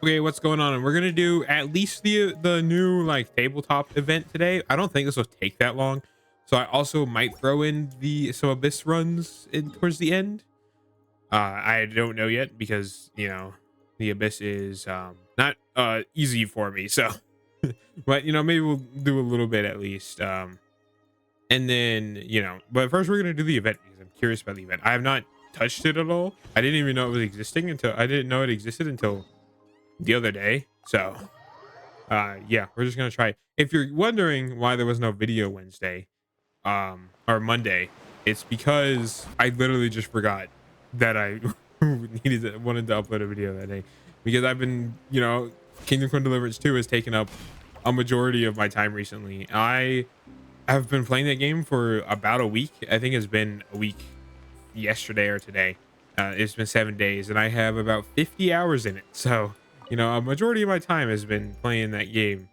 Okay, what's going on? And we're gonna do at least the new like tabletop event today. I don't think this will take that long, so I also might throw in the some abyss runs in towards the end. I don't know yet because the abyss is not easy for me. So, but maybe we'll do a little bit at least. And then but first we're gonna do the event because I'm curious about the event. I have not touched it at all. I didn't even know it was existing until I didn't know it existed until the other day. So yeah, we're just gonna try it. If you're wondering why there was no video Wednesday or Monday, it's because I literally just forgot that I wanted to upload a video that day, because I've been Kingdom Come Deliverance 2 has taken up a majority of my time recently. I have been playing that game for about a week. I think it's been a week yesterday or today. It's been 7 days and I have about 50 hours in it. So a majority of my time has been playing that game.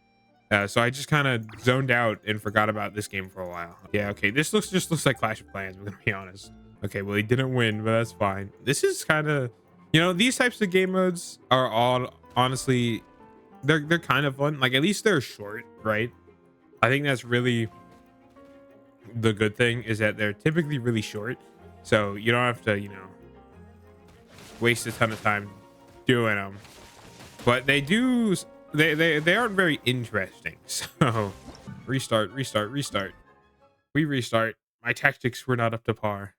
So I just kind of zoned out and forgot about this game for a while. Yeah, okay, this just looks like Clash of Clans, I'm gonna be honest. Okay, well, he didn't win, but that's fine. This is kind of, these types of game modes are all honestly, they're kind of fun. Like, at least they're short, right? I think that's really the good thing, is that they're typically really short. So you don't have to, waste a ton of time doing them. But they do, they aren't very interesting. So restart. We restart. My tactics were not up to par.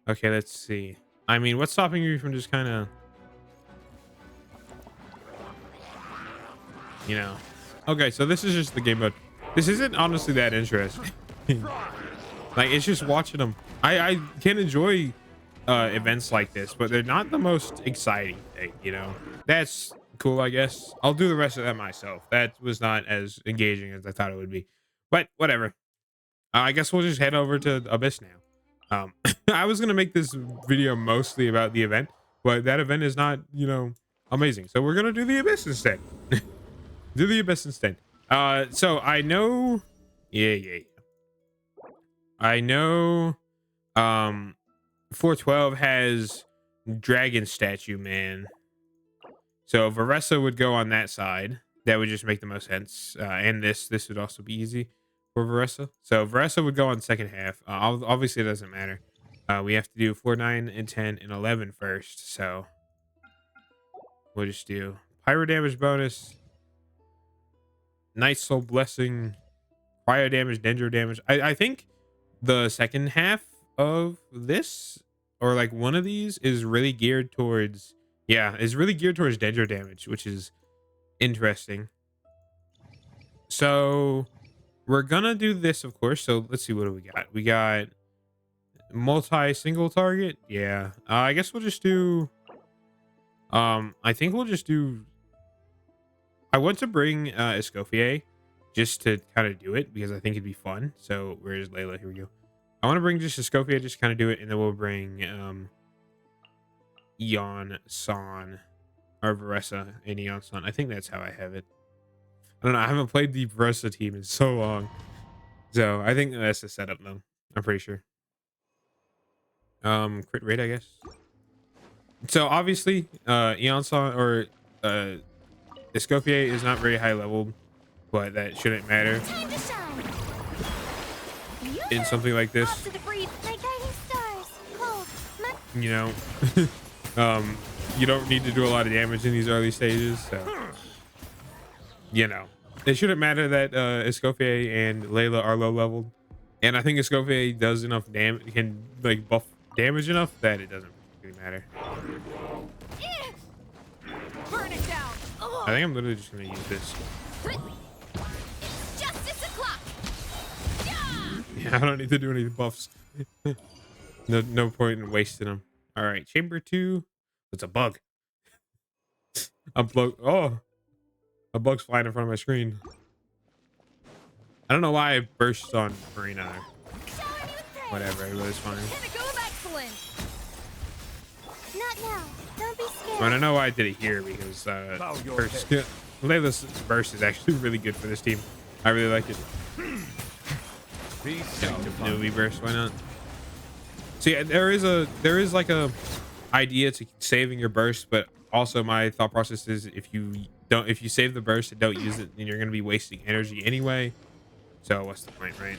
Okay, let's see. I mean, what's stopping you from just kind of, okay, so this is just the game mode. This isn't honestly that interesting. Like, it's just watching them. I can enjoy events like this, but they're not the most exciting thing, That's cool, I guess. I'll do the rest of that myself. That was not as engaging as I thought it would be, but whatever. I guess we'll just head over to Abyss now. I was gonna make this video mostly about the event, but that event is not amazing, so we're gonna do the Abyss instead. Do the Abyss instead. So I know, yeah, I know 412 has dragon statue, man. So Varessa would go on that side. That would just make the most sense. And this would also be easy for Varessa. So Varessa would go on second half. Obviously, it doesn't matter. We have to do 4, 9, and 10, and 11 first. So we'll just do pyro damage bonus, Night Soul Blessing, fire damage, dendro damage. I think the second half of this, or like one of these, is really geared towards, is really geared towards dendro damage, which is interesting. So we're gonna do this, of course. So let's see, what do we got? We got multi-single target. Yeah, I guess we'll just do, I think we'll just do, I want to bring Escoffier just to kind of do it because I think it'd be fun. So where's Layla? Here we go. I want to bring just Escoffier, just kind of do it, and then we'll bring Eon San, or Varessa and Eon San. I think that's how I have it. I don't know. I haven't played the Varessa team in so long, so I think that's the setup though. I'm pretty sure. Crit rate, I guess. So obviously, Eon San or Escoffier is not very high leveled, but that shouldn't matter in something like this. You don't need to do a lot of damage in these early stages, so it shouldn't matter that Escoffier and Layla are low leveled, and I think Escoffier does enough damage, can like buff damage enough that it doesn't really matter. Burn it down. I think I'm literally just gonna use this. Justice o'clock. Yeah, I don't need to do any buffs. No point in wasting them. All right, chamber 2. It's a bug. A bug's flying in front of my screen. I don't know why I burst on Marina. Whatever, it was fine. Not now. Don't be scared. I don't know why I did it here, because Layla's burst is actually really good for this team. I really like it. Newbie burst, why not? So yeah, there is like a idea to saving your burst, but also my thought process is if you save the burst and don't use it, then you're going to be wasting energy anyway. So what's the point, right?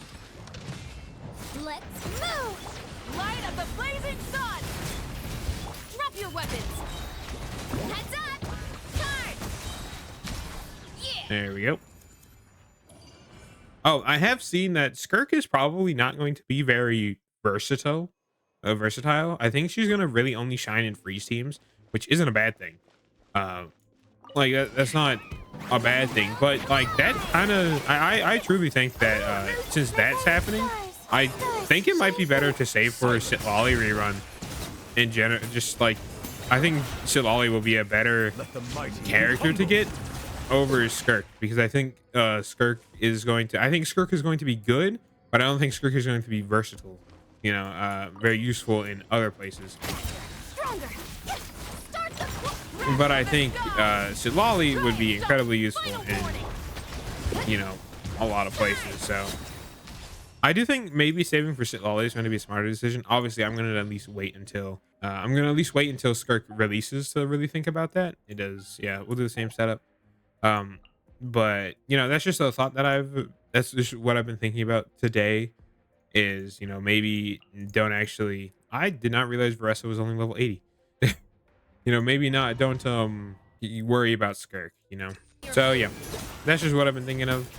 Let's move! Light of the blazing sun! Drop your weapons! Heads up! Charge! Yeah! There we go. Oh, I have seen that Skirk is probably not going to be very versatile. I think she's going to really only shine in freeze teams, which isn't a bad thing. Like that's not a bad thing, but like that kind of I truly think that since that's happening, I think it might be better to save for a Sitlali rerun in general. Just like I think Sitlali will be a better character to get over Skirk, because I think Skirk is going to be good, but I don't think Skirk is going to be versatile, you know, very useful in other places. Stronger! Start the But I think Sitlali would be incredibly useful in, you know, a lot of places. So I do think maybe saving for Sitlali is going to be a smarter decision. Obviously, I'm going to at least wait until Skirk releases to really think about that. It does, yeah. We'll do the same setup. But you know, that's just a thought that that's just what I've been thinking about today. Is, you know, maybe don't actually. I did not realize Varessa was only level 80. You know, maybe not. Don't you worry about Skirk. You know. So yeah, that's just what I've been thinking of.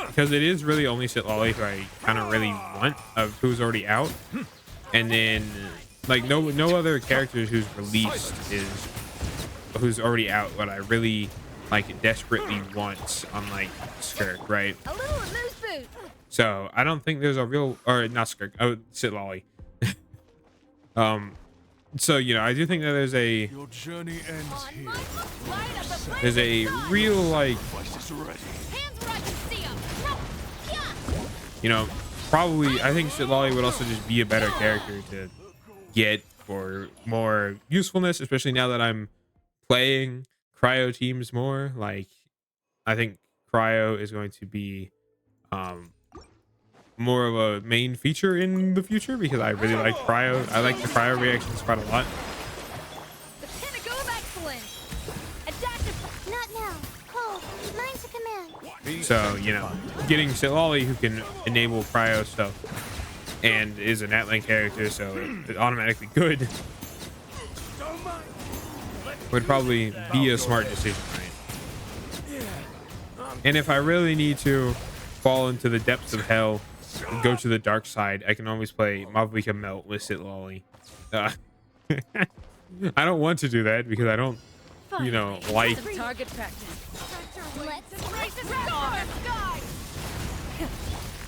Because it is really only Sitlali who I kind of really want, of who's already out, and then like no other characters who's released who's already out. What I really like desperately want on like Skirk, right? A little amuse boost! So I don't think there's a real, or not Skirk, Sitlali. So you know, I do think that there's a Your journey ends here. Light of the there's a real like, Device is ready. hands where I can see 'em. Yeah! you know, probably I think Sitlali would also just be a better character to get for more usefulness, especially now that I'm playing cryo teams more. Like I think cryo is going to be more of a main feature in the future, because I really like cryo. I like the cryo reactions quite a lot. The pinnacle of excellence! Adaptive... Not now. Cole, line to command. So, you know, getting Sitlali who can enable cryo stuff and is an Atlan character, so it's automatically good, would probably be a smart decision, right? And if I really need to fall into the depths of hell and go to the dark side, I can always play Mavuika Melt with Sitlali. I don't want to do that because I don't, you know, like... Target practice. Let's race this sky!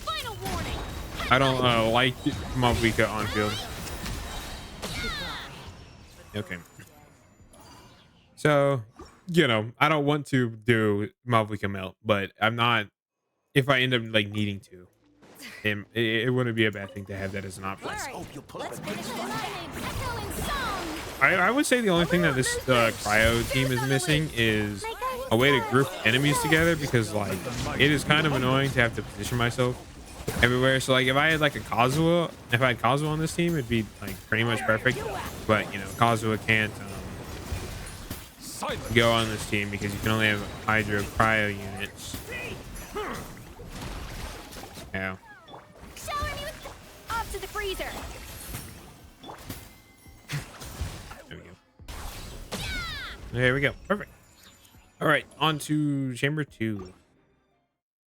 Final warning! I don't like Mavuika on field. Okay. So, you know, I don't want to do Mavuika Melt, but I'm not... If I end up, like, needing to, it wouldn't be a bad thing to have that as an option. Let's finish this echoing song! I would say the only thing that this cryo team is missing is a way to group enemies together, because like it is kind of annoying to have to position myself everywhere. So like if I had Kazuha on this team, it'd be like pretty much perfect. But you know, Kazuha can't go on this team because you can only have Hydro cryo units. Yeah. Shower me with off to the freezer! There we go. There we go. Perfect. All right, on to Chamber 2.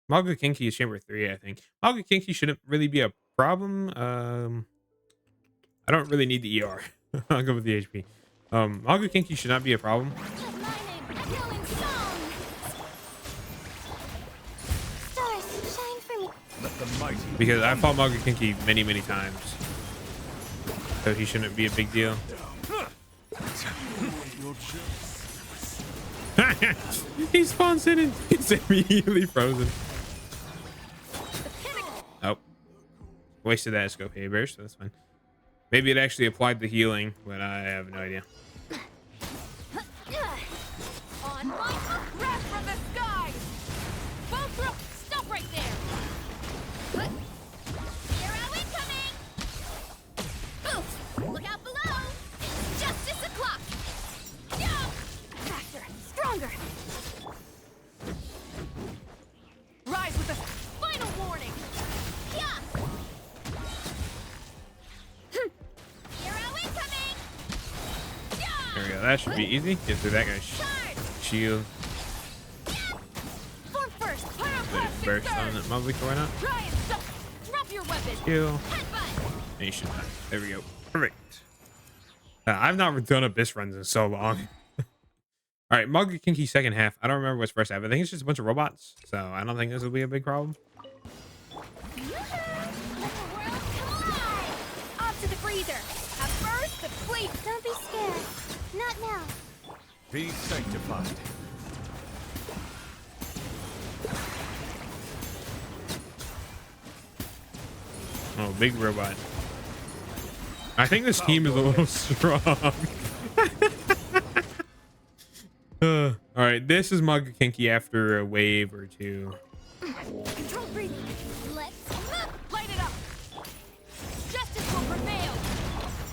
Maga Kinky is Chamber 3, I think. Maga Kinky shouldn't really be a problem. I don't really need the ER. I'll go with the HP. Maga Kinky should not be a problem. Echoing song! Stars, shine for me! Let the mighty Because I fought Maga Kinky many, many times. So he shouldn't be a big deal. your journey. He spawns in and he's immediately frozen. Oh. Wasted that scope bear, so that's fine. Maybe it actually applied the healing, but I have no idea. On my grab from the sky! Both stop right there! Hero incoming! Oof! Look out below! It's justice o'clock! Yeah! that should be easy. Get through that guy's shield. Form first. Pyroclastic Burst on surge. that Mugly, why not? Try and stop. Drop your weapon. Kill. Headbutt. And you should die. There we go. Perfect. I've not done Abyss runs in so long. All right, Mug Kinky second half. I don't remember what's first half. I think it's just a bunch of robots, so I don't think this will be a big problem. Let the world collide. Off to the freezer. At first, the fleet. Don't be scared. Not now. Be sanctified. Oh, big robot. I think this team is a little strong. All right, this is Mug Kinky after a wave or two. Controlled breathing. Let's light it up. Justice will prevail.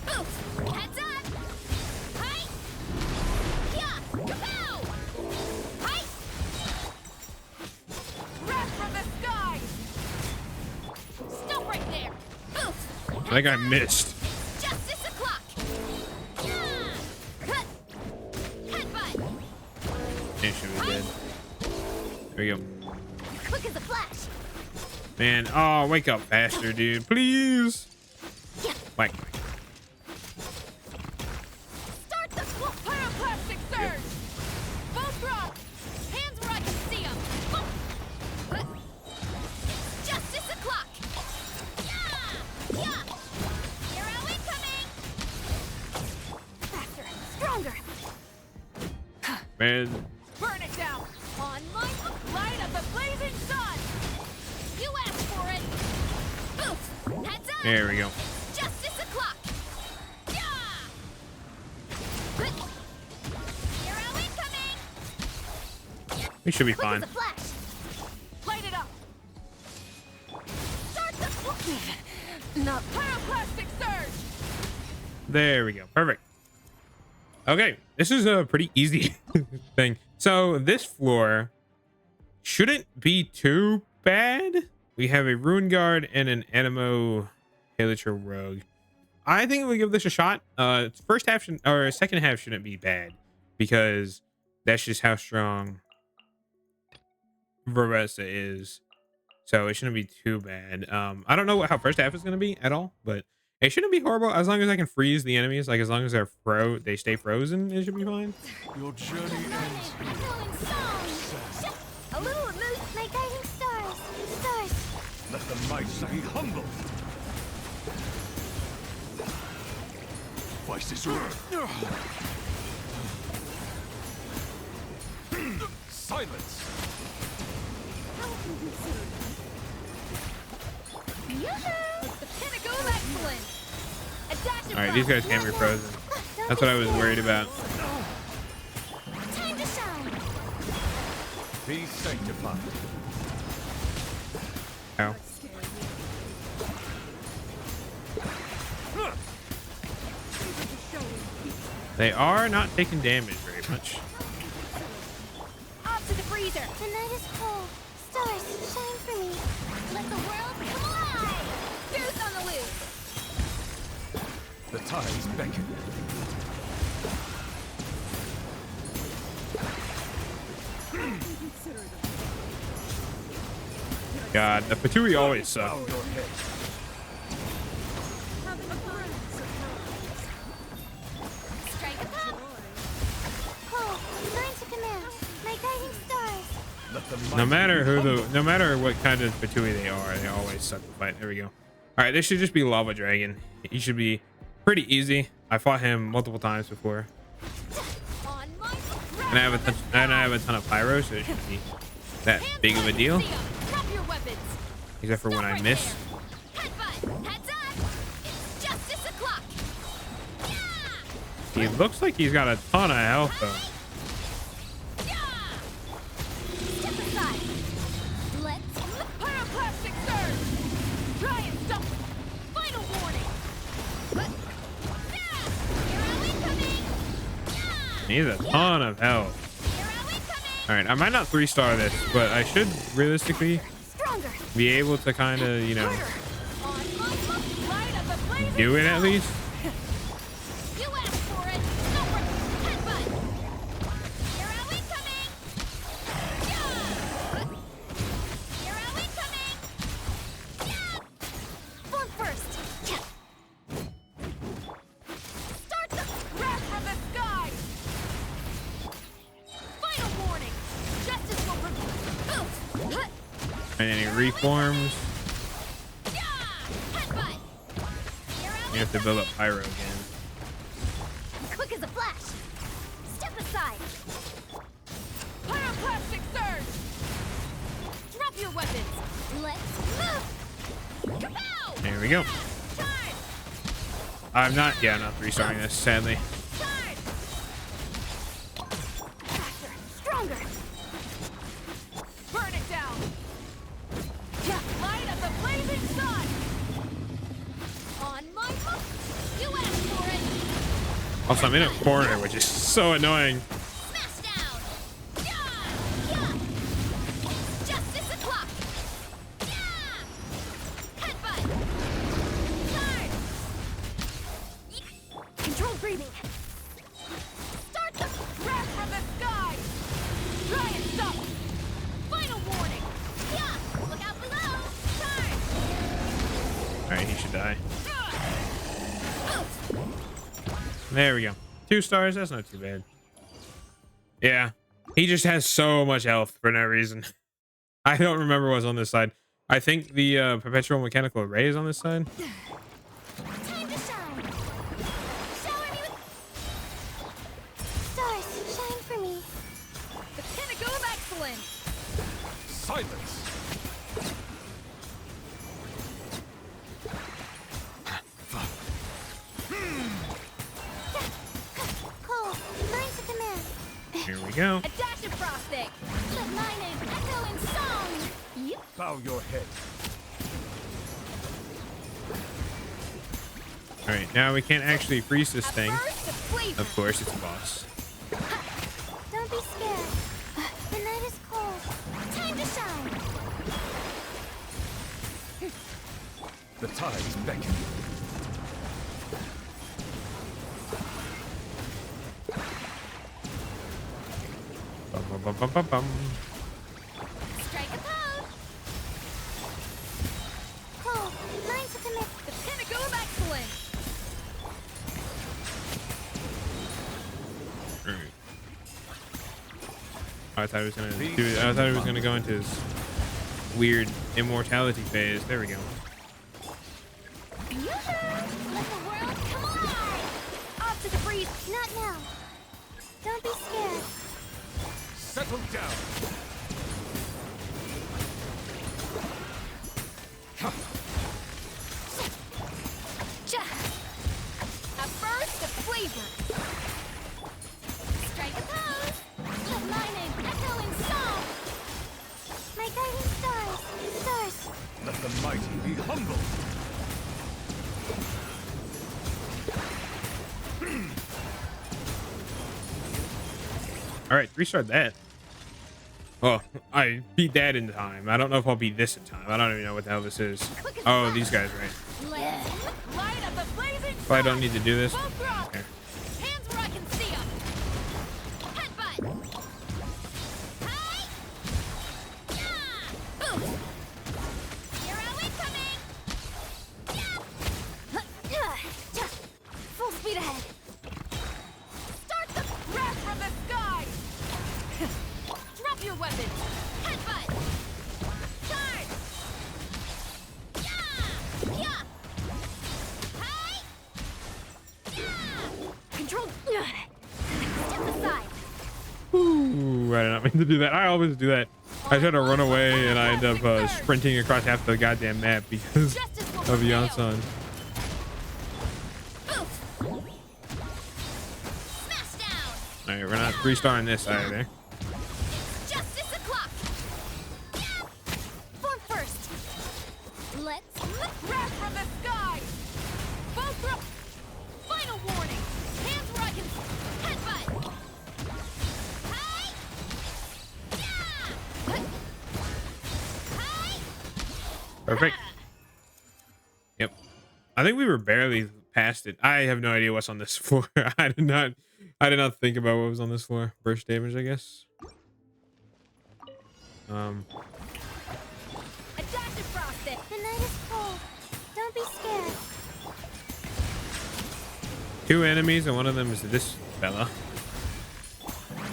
Oof. Heads up. Hi. Yeah. Kapow. Hi. Wrath from the sky. Stop right there. Oof. I think I missed. Justice o'clock. Yeah. Cut. Headbutt. It should be dead. There we go. Quick as a flash. Man, oh, wake up faster, dude. Please. Yeah. Whack. Start the pyroclastic surge. Both drop. Hands where I can see them. Justice o'clock. Yeah. Yeah. Hero incoming. Faster. Stronger. Man, Burn it down. On my light of the blazing sun. You asked for it. Boof. Heads up. there we go. Justice o'clock. Yeah. Hero incoming. We should be Quick fine. as a flash. Light it up. Start the not pyroclastic surge. There we go. Perfect. Okay, this is a pretty easy thing. So this floor shouldn't be too bad. We have a Rune Guard and an Animo Haliture Rogue. I think we'll give this a shot. First half or second half shouldn't be bad because that's just how strong Veressa is. So it shouldn't be too bad. I don't know how first half is going to be at all, but it shouldn't be horrible as long as I can freeze the enemies. Like as long as they stay frozen, it should be fine. Your journey ends here. Going song. A little amuse my guiding stars. Stars. Let the mighty be humble. Vice is silence. The pinnacle of excellence. All right, these guys can't be frozen. That's what I was worried about. Time to shine. Be sanctified. Ow. They are not taking damage very much. Off to the freezer. The night is cold. Stars, shine for me. Let the world come alive. Deuce on the loose. The tides beckon. God, the Fatui always suck. Bow your head. Strike a pop. Cole, sign to command. My guiding stars. Let the No mighty no matter what kind of Fatui they are, they always suck the fight. There we go. All right, this should just be Lava Dragon. He should be pretty easy. I fought him multiple times before, On my and I have a ton of pyro, so it shouldn't be that big of a deal. Drop your weapons. Except for when I miss. Headbutt. Heads up. It's justice o'clock. Yeah. He looks like he's got a ton of health though. Yeah. Step aside. Let's pyroclastic surge. Try and stop. Final warning. Hero incoming. Yeah. He has a ton of health. Hero incoming. All right, I might not 3-star this, but I should realistically Stronger. be able to kind of, you know, On my light of the blazing do it at sun. least. You asked for it. Headbutt. And then he reforms. Yeah! Headbutt! You're out You have to build up Pyro again. quick as a flash. Step aside. Pyroclastic surge! Drop your weapons. Let's move! Kapow! There we go. Charge! I'm not restarting this, sadly. Charge! Faster, stronger! Burn it down! Light up the blazing sun! On my mark! You asked for it! Also, I'm in a corner, which is so annoying. Smash down! Yeah! Yeah! It's justice o'clock! Yeah! Headbutt! Charge! Controlled breathing! Start the wrath from the sky! Try and stop! Final warning! Yeah! Look out below! Charge! Alright, he should die. Oof! There we go. 2 stars. That's not too bad. Yeah. He just has so much health for no reason. I don't remember what's on this side. I think the perpetual mechanical array is on this side. Time to shine! Shower me with stars! Shine for me! The pinnacle of excellence! Silence. Cole, lines of command. Here we go. A dash of frosting. Let my name echo in song. Yep. Bow your head. Alright, now we can't actually freeze this A thing. burst of flavor. Of course, it's a boss. Don't be scared. The night is cold. Time to shine. The tides beckon. Bum, bum, bum, bum, bum, bum. Strike a pose. Cole, lines of command. The pinnacle of excellence. Alright. I thought he was gonna do. I thought he was gonna go into his weird immortality phase. There we go. Yoo-hoo! Let the world come alive! Off to the breeze. Not now. Don't be scared. Settle down. Ja! A burst of flavor. Strike a pose. Let my name echo in song. My guiding stars. Stars. Let the mighty be humble. Alright, restart that. Oh, I beat that in time. I don't know if I'll beat this in time. I don't even know what the hell this is. Oh, these guys, right. Let's light up the blazing But I don't need to do this. Both rock. Okay. Hands where I can see 'em. Headbutt. Hi. Yeah. Oof. Here are we coming. Yeah. Full speed ahead. Start the wrath from the sky. Drop your weapons. Headbutt. Charge. Yeah. Yeah. Hi. Yeah. Control. Step aside. Ooh, I did not mean to do that. I always do that. I try to run away and I end up sprinting across half the goddamn map because Justice will of prevail. Yansan. Oof. Smash down. Alright, we're not restarting this either. It's justice o'clock. Yeah. Form first. Let's wrath from the sky. Both row. Final warning. Hands where I can. Headbutt. Hi. Yeah. Hi. Perfect. Yep. I think we were barely past it. I have no idea what's on this floor. I did not think about what was on this floor. Burst damage, I guess. A dash of frosting. The night is cold. Don't be scared. 2 enemies and one of them is this fella.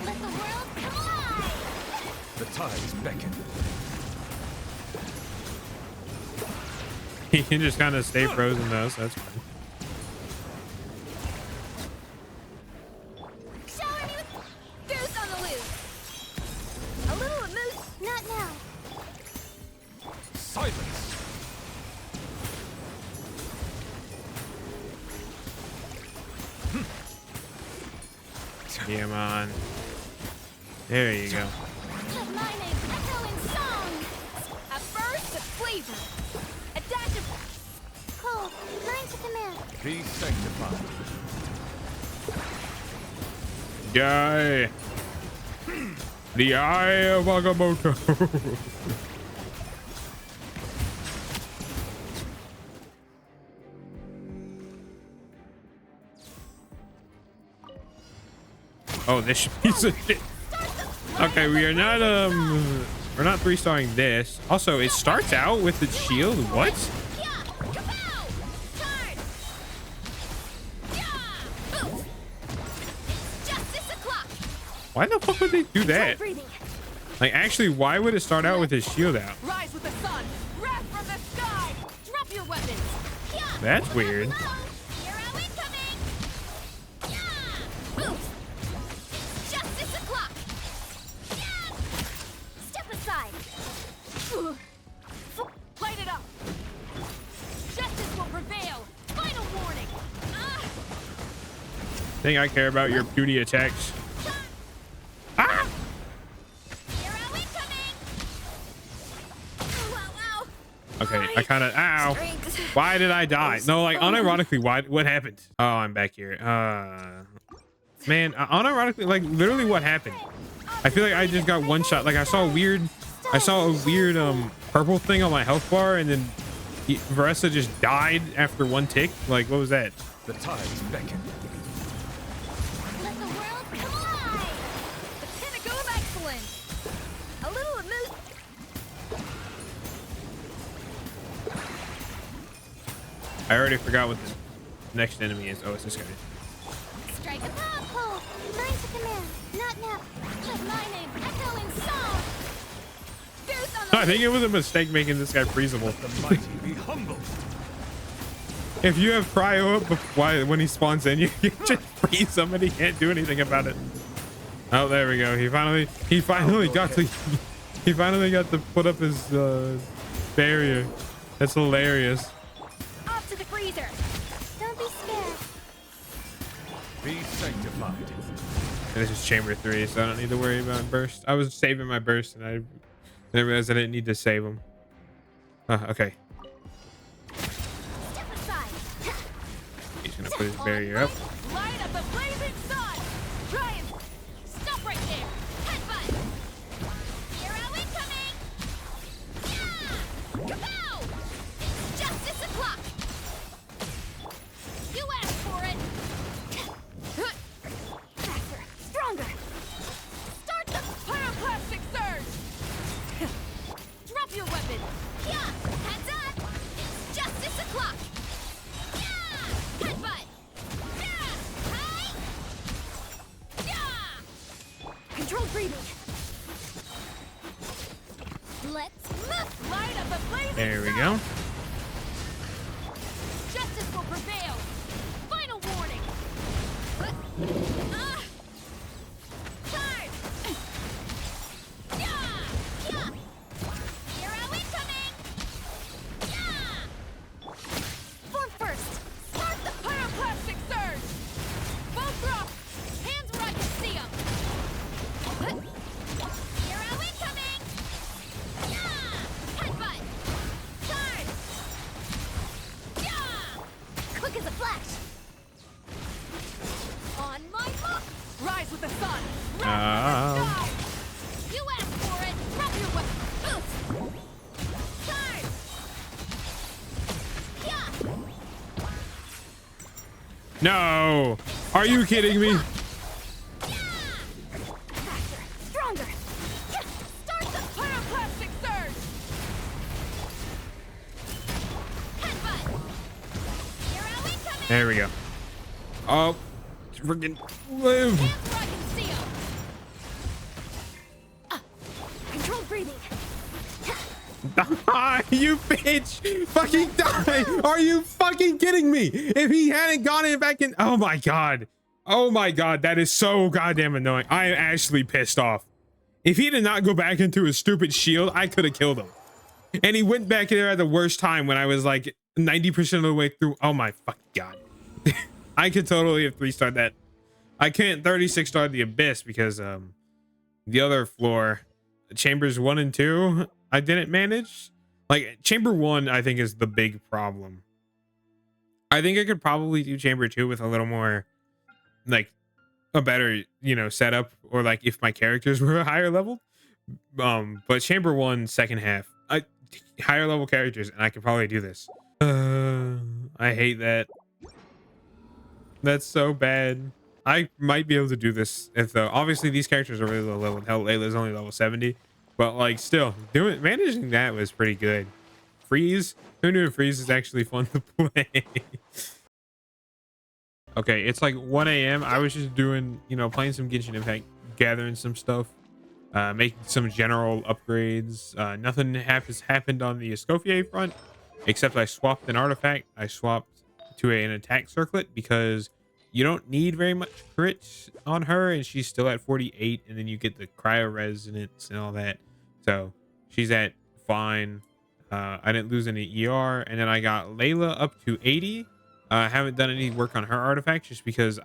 Let the world come alive. The tides beckon. He can just kind of stay frozen though, so that's fine. Shower me with goose on the loose. A little moose, not now. Silence. Come on. There you go. Let my name echo in song. A burst of flavor. A dash of cold. Mine to command. Be sanctified. Die. The Eye of Agamotto. Oh, this piece of shit. Okay, we're not 3-starring this. Also, it starts out with the shield. What? Yeah, kapow! Turn. Yeah, oof. It's justice o'clock. Why the fuck would they do that? Breathing. Like, actually, why would it start out with his shield out? Rise with the sun. Wrath from the sky. Drop your weapons. Yeah. That's Look out weird. below. Hero incoming. Yeah. Oof. It's justice o'clock. Yeah. Step aside. Ugh. Light it up. Justice will prevail. Final warning. Thing I care about your puny attacks. Ah! Hero incoming. Wow, wow. Okay, I kind of. Ow. Strength. Why did I die? No, like unironically, why? What happened? Oh, I'm back here. Man, unironically, like literally, what happened? I feel like I just got one shot. Like I saw a weird purple thing on my health bar, and then Varessa just died after one tick. Like, what was that? The tides beckon. Let the world come alive. The pinnacle of excellence. A little moose. I already forgot what the next enemy is. Oh, it's this guy. Strike a pole. Mine to command. Not now. Let my name echo in song. Goose on the I think it was a mistake making this guy freezable. The mighty be humbled. If you have cryo up when he spawns in, you can just freeze him and he can't do anything about it. Oh, there we go. He finally got to put up his barrier. That's hilarious. Off to the freezer. Don't be scared. Be sanctified. And this is chamber 3, so I don't need to worry about burst. I was saving my burst and I realized I didn't need to save them. Okay. Step aside. He's gonna put his barrier up. Light up the blazing sun. Try and stop right there. Headbutt. Hero incoming. Yeah. Kapow! It's justice o'clock. You asked for it. Faster, stronger. Start the pyroclastic surge. Drop your weapon. Yeah. Heads up. It's justice o'clock. Yeah. Headbutt. Yeah. Hi. Yeah. Controlled breathing. Let's move. Light up the blazing There we sun. go. Justice will prevail. Final warning. Charge. Yeah. Yeah. Hero incoming. Yeah. Form first. Start the pyroclastic surge. Both drop. Hands where I can see them. Hero incoming. Yeah. Headbutt. Charge. Yeah. Quick as a flash. On my mark. Rise with the sun. Rise with the sky. You asked for it. Drop your weapon. Oof. Charge. Yeah. No. Are you kidding me? Faster, stronger. Start the pyroclastic surge. Headbutt. Hero incoming. There we go. Oh, freaking live. Hands where I can see 'em. Controlled breathing. Die, you bitch! Fucking die! Are you fucking kidding me? If he hadn't gone in back in, oh my god, that is so goddamn annoying. I am actually pissed off. If he did not go back into his stupid shield, I could have killed him. And he went back in there at the worst time when I was like 90% of the way through. Oh my fucking god. I could totally have 3-starred that. I can't 36-star the Abyss because the other floor, chambers 1 and 2, I didn't manage. Like chamber 1, I think is the big problem. I think I could probably do chamber 2 with a little more, like, a better, you know, setup, or like if my characters were a higher level. But chamber 1, second half, higher level characters, and I could probably do this. I hate that. That's so bad. I might be able to do this if obviously these characters are really low level. Hell, Layla's only level 70, but like still managing that was pretty good. Freeze, who knew Freeze is actually fun to play? Okay, it's like 1 a.m. I was just doing, you know, playing some Genshin Impact, gathering some stuff, making some general upgrades. Nothing has happened on the Escoffier front, except I swapped an artifact. I swapped to an attack circlet because you don't need very much crit on her, and she's still at 48, and then you get the cryo resonance and all that. So she's at fine. I didn't lose any ER, and then I got Layla up to 80. I haven't done any work on her artifacts just because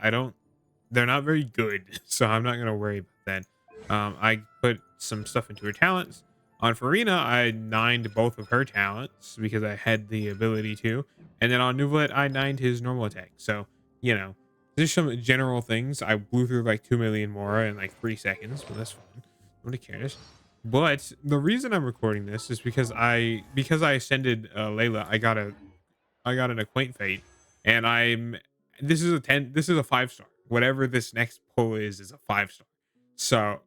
they're not very good, so I'm not gonna worry about that. I put some stuff into her talents. On Farina, I 9'd both of her talents because I had the ability to, and then on Neuvillette, I 9'd his normal attack. So, you know, there's some general things. I blew through like 2 million more in like 3 seconds, but that's fine. Nobody cares. But the reason I'm recording this is because I ascended Layla. I got an Acquaint Fate, and this is a 5-star. Whatever this next pull is a 5-star. So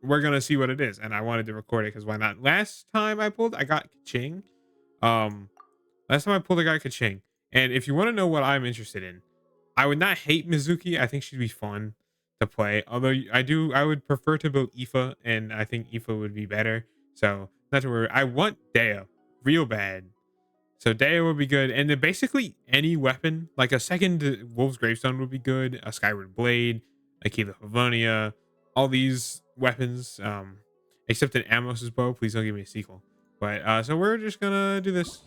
we're gonna see what it is, and I wanted to record it because why not? Last time I pulled, I got Keqing. Last time I pulled, I got Keqing. And if you want to know what I'm interested in, I would not hate Mizuki. I think she'd be fun to play. Although I would prefer to build Aoife, and I think Aoife would be better. So not to worry. I want Dea real bad. So Dea would be good. And then basically any weapon, like a second Wolf's Gravestone would be good. A Skyward Blade, a Key of Havonia, all these weapons, except an Amos's bow. Please don't give me a sequel. But so we're just gonna do this.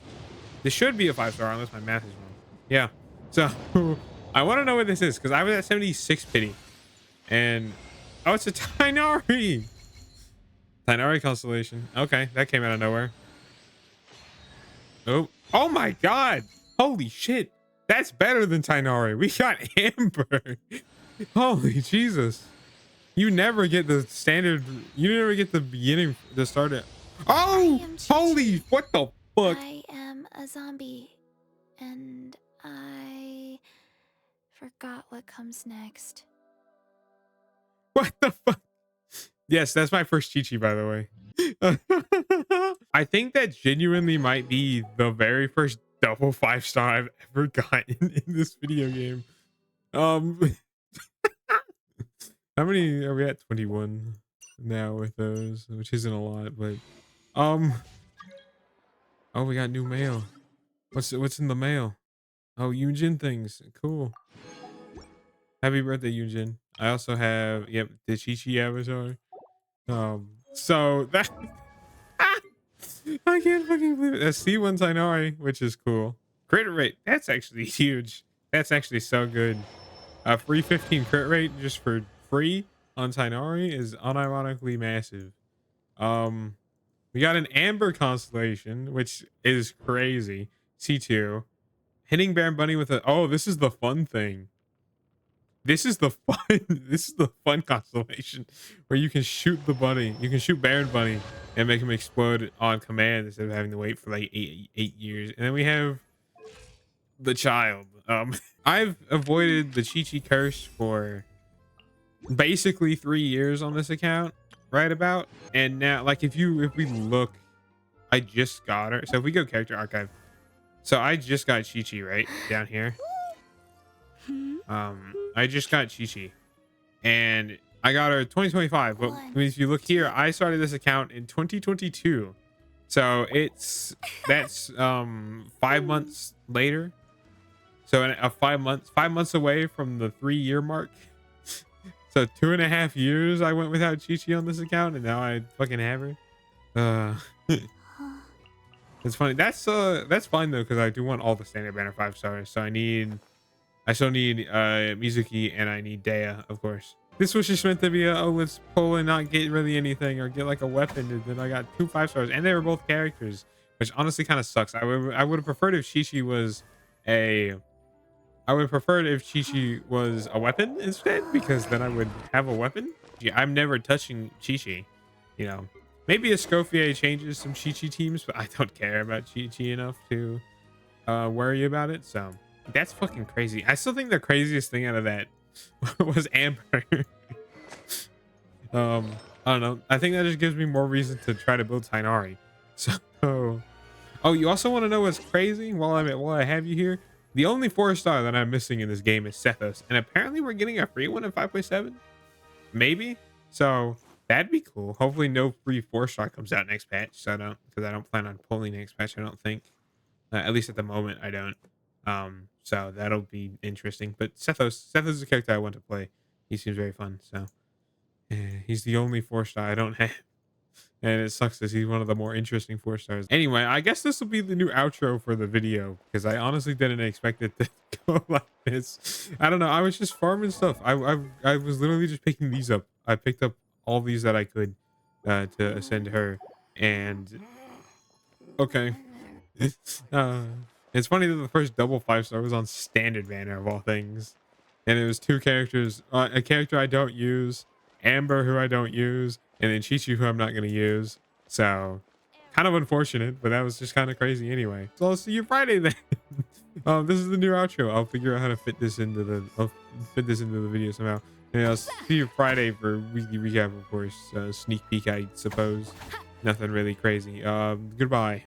This should be a 5-star unless my math is wrong. Yeah. So I want to know what this is because I was at 76 pity. And oh, it's a Tighnari. Tighnari constellation. Okay, that came out of nowhere. Oh my god. Holy shit. That's better than Tighnari. We got Amber. Holy Jesus. You never get the standard. You never get the beginning, the start. Oh, holy, what the fuck? I am a zombie, and I forgot what comes next. What the fuck? Yes, that's my first Chi-Chi, by the way. I think that genuinely might be the very first double 5-star I've ever gotten in this video game. How many are we at? 21 now with those, which isn't a lot, but oh, we got new mail. What's in the mail? Oh, Yunjin things. Cool. Happy birthday, Yunjin. I also have the Chi-Chi avatar. So that I can't fucking believe it. A C1 Tighnari, which is cool. Crit rate, that's actually huge. That's actually so good. Free 15 crit rate just for free on Tighnari is unironically massive. We got an Amber constellation, which is crazy. C2. Hitting Baron Bunny with a this is the fun thing. This is the fun constellation where you can shoot the bunny. You can shoot Baron Bunny and make him explode on command instead of having to wait for like eight years. And then we have the child. I've avoided the Chi-Chi curse for basically 3 years on this account, right about. And now, like, if we look, I just got her. So if we go character archive, so I just got Chi-Chi right down here. I just got Chi-Chi, and I got her 2025. But if you look here, I started this account in 2022. So that's 5 months later. So in a 5 months away from the 3-year mark. So 2.5 years I went without Chi-Chi on this account, and now I fucking have her. It's funny. That's fine though, because I do want all the standard banner 5 stars. So I still need Mizuki, and I need Dea, of course. This was just meant to be oh, let's pull and not get really anything or get like a weapon, and then I got 2 5 stars, and they were both characters, which honestly kind of sucks. I would have preferred if Chi-Chi was a weapon instead, because then I would have a weapon. Yeah, I'm never touching Chi-Chi, you know. Maybe Escoffier changes some Chi-Chi teams, but I don't care about Chi-Chi enough to worry about it. So that's fucking crazy. I still think the craziest thing out of that was Amber. I don't know. I think that just gives me more reason to try to build Tighnari. So, oh, you also want to know what's crazy? While I have you here, the only 4-star that I'm missing in this game is Sethos, and apparently we're getting a free one in 5.7, maybe. So that'd be cool. Hopefully, no free 4-star comes out next patch. So because I don't plan on pulling next patch. I don't think, at least at the moment, I don't. So that'll be interesting. But Sethos is a character I want to play. He seems very fun. So he's the only 4-star I don't have. And it sucks because he's one of the more interesting 4-stars. Anyway, I guess this will be the new outro for the video, because I honestly didn't expect it to go like this. I don't know. I was just farming stuff. I was literally just picking these up. I picked up all these that I could to ascend her. And okay. It's funny that the first double 5-star was on standard banner of all things. And it was 2 characters. A character I don't use, Amber, who I don't use, and then Chi-Chi, who I'm not going to use. So kind of unfortunate, but that was just kind of crazy anyway. So I'll see you Friday then. This is the new outro. I'll figure out how to fit this into the video somehow. And I'll see you Friday for weekly recap, of course. Sneak peek, I suppose. Nothing really crazy. Goodbye.